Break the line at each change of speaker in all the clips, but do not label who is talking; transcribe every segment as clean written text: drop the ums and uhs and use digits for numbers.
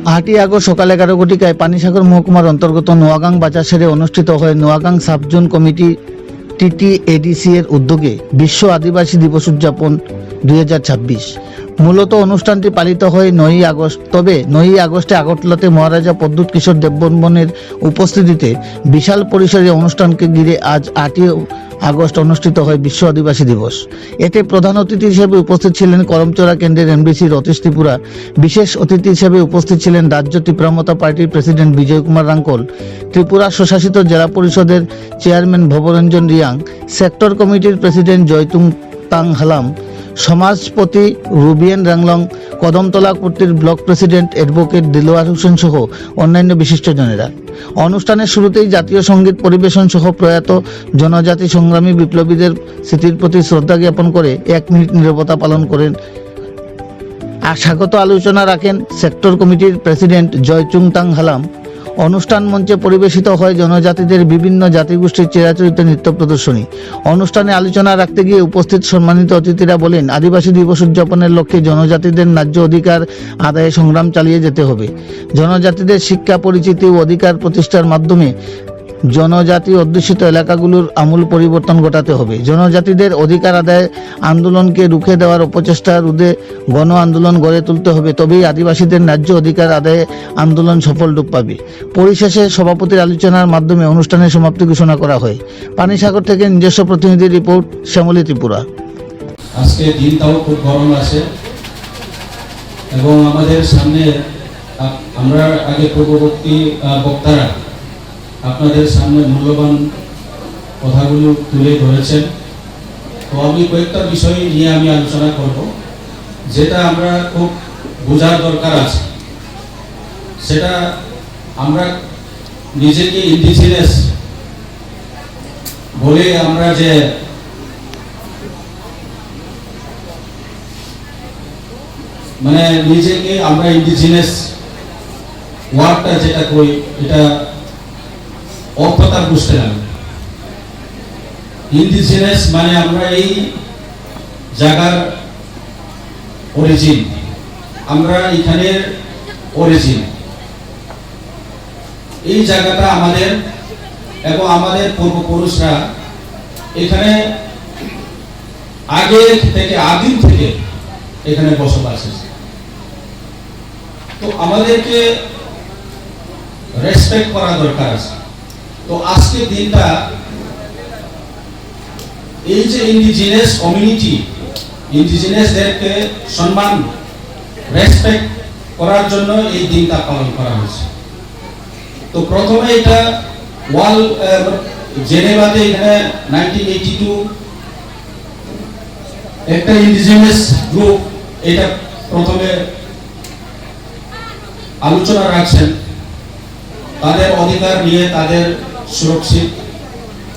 8 August সকাল 11 ঘটিকায় পানিসাগর মহকুমার অন্তর্গত নোয়াগাং বাজার সেরে অনুষ্ঠিত হয় নোয়াগাং সাব জোন কমিটি TTADC এর উদ্যোগে বিশ্ব আদিবাসী দিবস উদযাপন 2026। মূলত অনুষ্ঠানটি পালিত হয় 9 আগস্ট। তবে 9 আগস্টে আগরতলাতে মহারাজা প্রদ্যুৎ কিশোর দেববর্মনের উপস্থিতিতে বিশাল পরিসরে অনুষ্ঠানকে ঘিরে আজ 8 আগস্ট অনুষ্ঠিত হয় বিশ্ব আদিবাসী দিবস। এতে প্রধান অতিথি হিসেবে উপস্থিত ছিলেন করমচড়া কেন্দ্রের MDC রতীশ ত্রিপুরা। বিশেষ অতিথি হিসেবে উপস্থিত ছিলেন রাজ্য ত্রিপুরামতা পার্টির প্রেসিডেন্ট বিজয় কুমার রাঙ্কল, ত্রিপুরা স্বশাসিত জেলা পরিষদের চেয়ারম্যান ভবরঞ্জন রিয়াং, সেক্টর কমিটির প্রেসিডেন্ট জয়তুং তাং হালাম, সমাজপতি রুবিয়েন রাংলং, কদমতলা কুর্তির block president advocate Dilwar Hossain সহ অন্যান্য বিশিষ্টজনেরা। অনুষ্ঠানের শুরুতেই জাতীয় সঙ্গীত পরিবেশন সহ প্রয়াত জনজাতি সংগ্রামী বিপ্লবীদের স্মৃতির প্রতি শ্রদ্ধা জ্ঞাপন করে 1 মিনিট নীরবতা পালন করেন। আর স্বাগত আলোচনা রাখেন সেক্টর কমিটির প্রেসিডেন্ট জয়চুং তাং হালাম। অনুষ্ঠান মঞ্চে পরিবেশিত হয় জনজাতিদের বিভিন্ন জাতিগোষ্ঠীর চিরাচরিত নৃত্য প্রদর্শনী। অনুষ্ঠানে আলোচনা রাখতে গিয়ে উপস্থিত সম্মানিত অতিথিরা বলেন, আদিবাসী দিবস উদযাপনের লক্ষ্যে জনজাতিদের ন্যায্য অধিকার আদায়ে সংগ্রাম চালিয়ে যেতে হবে। জনজাতিদের শিক্ষা, পরিচিতি ও অধিকার প্রতিষ্ঠার মাধ্যমে জনজাতি অধ্যুষিত এলাকাগুলোর আমূল পরিবর্তন ঘটাতে হবে। জনজাতিদের অধিকার আদায় আন্দোলনকে রুখে দেওয়ার অপচেষ্টা রোধে গণ আন্দোলন গড়ে তুলতে হবে, তবেই আদিবাসীদের ন্যায্য অধিকার আদায়ে আন্দোলন সফল রূপ পাবে। পরিশেষে সভাপতির আলোচনার মাধ্যমে অনুষ্ঠানের সমাপ্তি ঘোষণা করা হয়। পানিসাগর থেকে নিজস্ব প্রতিনিধি রিপোর্ট, শ্যামলী ত্রিপুরা।
আজকে দিনটাও খুব গরম আছে এবং আমাদের সামনে আমরা আগে পূর্ববর্তী বক্তারা আপনাদের সামনে মূল্যবান কথাগুলো তুলে ধরেছেন। তো আমি কয়েকটা বিষয় নিয়ে আমি আলোচনা করব, যেটা আমরা খুব বোঝার দরকার আছে। সেটা আমরা নিজেকে ইন্ডিজিনাস বলে আমরা যে নিজেকে আমরা ইন্ডিজিনাস ওয়ার্ডটা যেটা কই, এটা অর্থটা বুঝতে লাগে। ইন্ডিজিনাস মানে আমরা এই জায়গার অরিজিন, আমরা এখানের অরিজিন, এই জায়গাটা আমাদের এবং আমাদের পূর্বপুরুষরা এখানে আগে থেকে আদিম থেকে এখানে বসবাস আছে। তো আমাদেরকে রেসপেক্ট করা দরকার আছে। তো আজকে দিনটা এই যে ইন্ডিজিনাস কমিউনিটি, ইন্ডিজিনাসদেরকে সম্মান রেসপেক্ট করার জন্য এই দিনটা পালন করা হয়েছে। তো প্রথমে এটা জেনেভাতে এখানে 1982 একটা ইন্ডিজিনাস গ্রুপ এটা প্রথমে আলোচনা রাখছেন, তাদের অধিকার নিয়ে তাদের সুরক্ষিত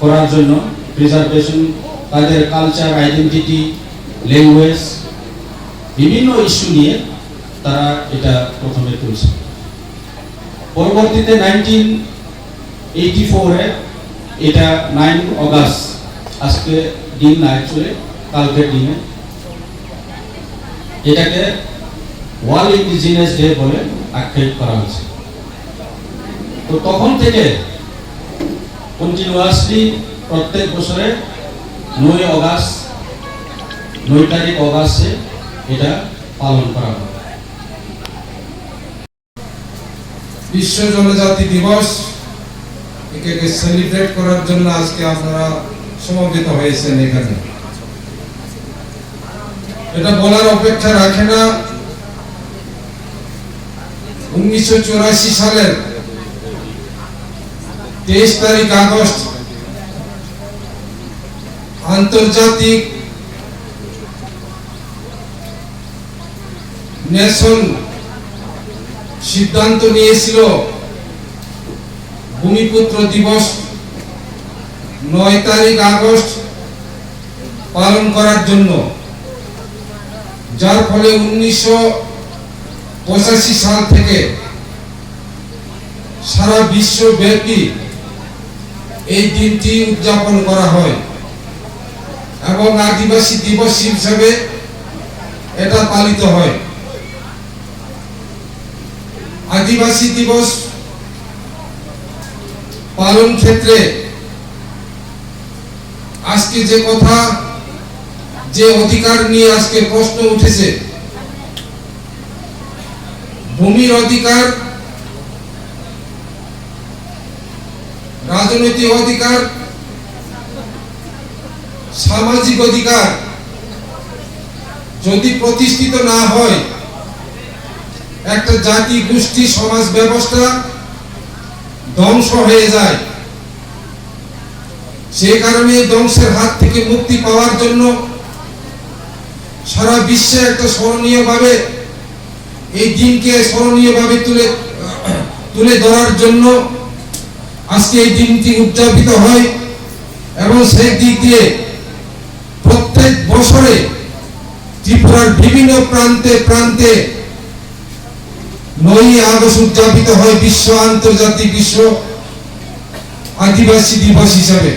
করার জন্য, প্রিজার্ভেশন, তাদের কালচার, আইডেন্টিটি, ল্যাঙ্গুয়েজ, বিভিন্ন ইস্যু নিয়ে তারা এটা প্রথমে তুলছে। পরবর্তীতে 1984-এ এটা 9 আগস্ট, আজকে দিন না অ্যাকচুয়ালি কালকের দিনে, এটাকে ওয়ার্ল্ড ইন্ডিজিনাস ডে বলে আখ্যায়িত করা হয়েছে। তো তখন থেকে কন্টিনিউয়াসলি প্রত্যেক বছরে 9 আগস্ট, 9 তারিখ আগস্টে এটা পালন করা হয়।
বিশ্ব জনজাতি দিবস একে সেলিব্রেট করার জন্য আজকে আপনারা সমবেত হয়েছেন এখানে। এটা বলার অপেক্ষা রাখে না 1984 সালের 23 তারিখ আগস্ট আন্তর্জাতিক নেশন সিদ্ধান্ত নিয়েছিল ভূমিপুত্র দিবস 9 তারিখ আগস্ট পালন করার জন্য, যার ফলে 1985 সাল থেকে সারা বিশ্বব্যাপী এই দিনটি উদযাপন করা হয় এবং আদিবাসী দিবস হিসেবে এটা পালিত হয়। আদিবাসী দিবস পালন ক্ষেত্রে আজকে যে কথা, যে অধিকার নিয়ে আজকে প্রশ্ন উঠেছে, ভূমির অধিকার, রাজনৈতিক অধিকার, সামাজিক অধিকার যদি প্রতিষ্ঠিত না হয়, একটা জাতি, গোষ্ঠী, সমাজ ব্যবস্থা ধ্বংস হয়ে যায়। সেই কারণে ধ্বংসের হাত থেকে মুক্তি পাওয়ার জন্য সারা বিশ্বে একটা স্মরণীয়ভাবে এই দিনকে স্মরণীয়ভাবে তুলে ধরার জন্য আজকে এই দিনটি উদযাপিত হয়। এবং সেই দিক দিয়ে প্রত্যেক বছরে ত্রিপুরার বিভিন্ন প্রান্তে প্রান্তে 9ই আগস্ট উদযাপিত হয় আন্তর্জাতিক বিশ্ব আদিবাসী দিবস হিসাবে।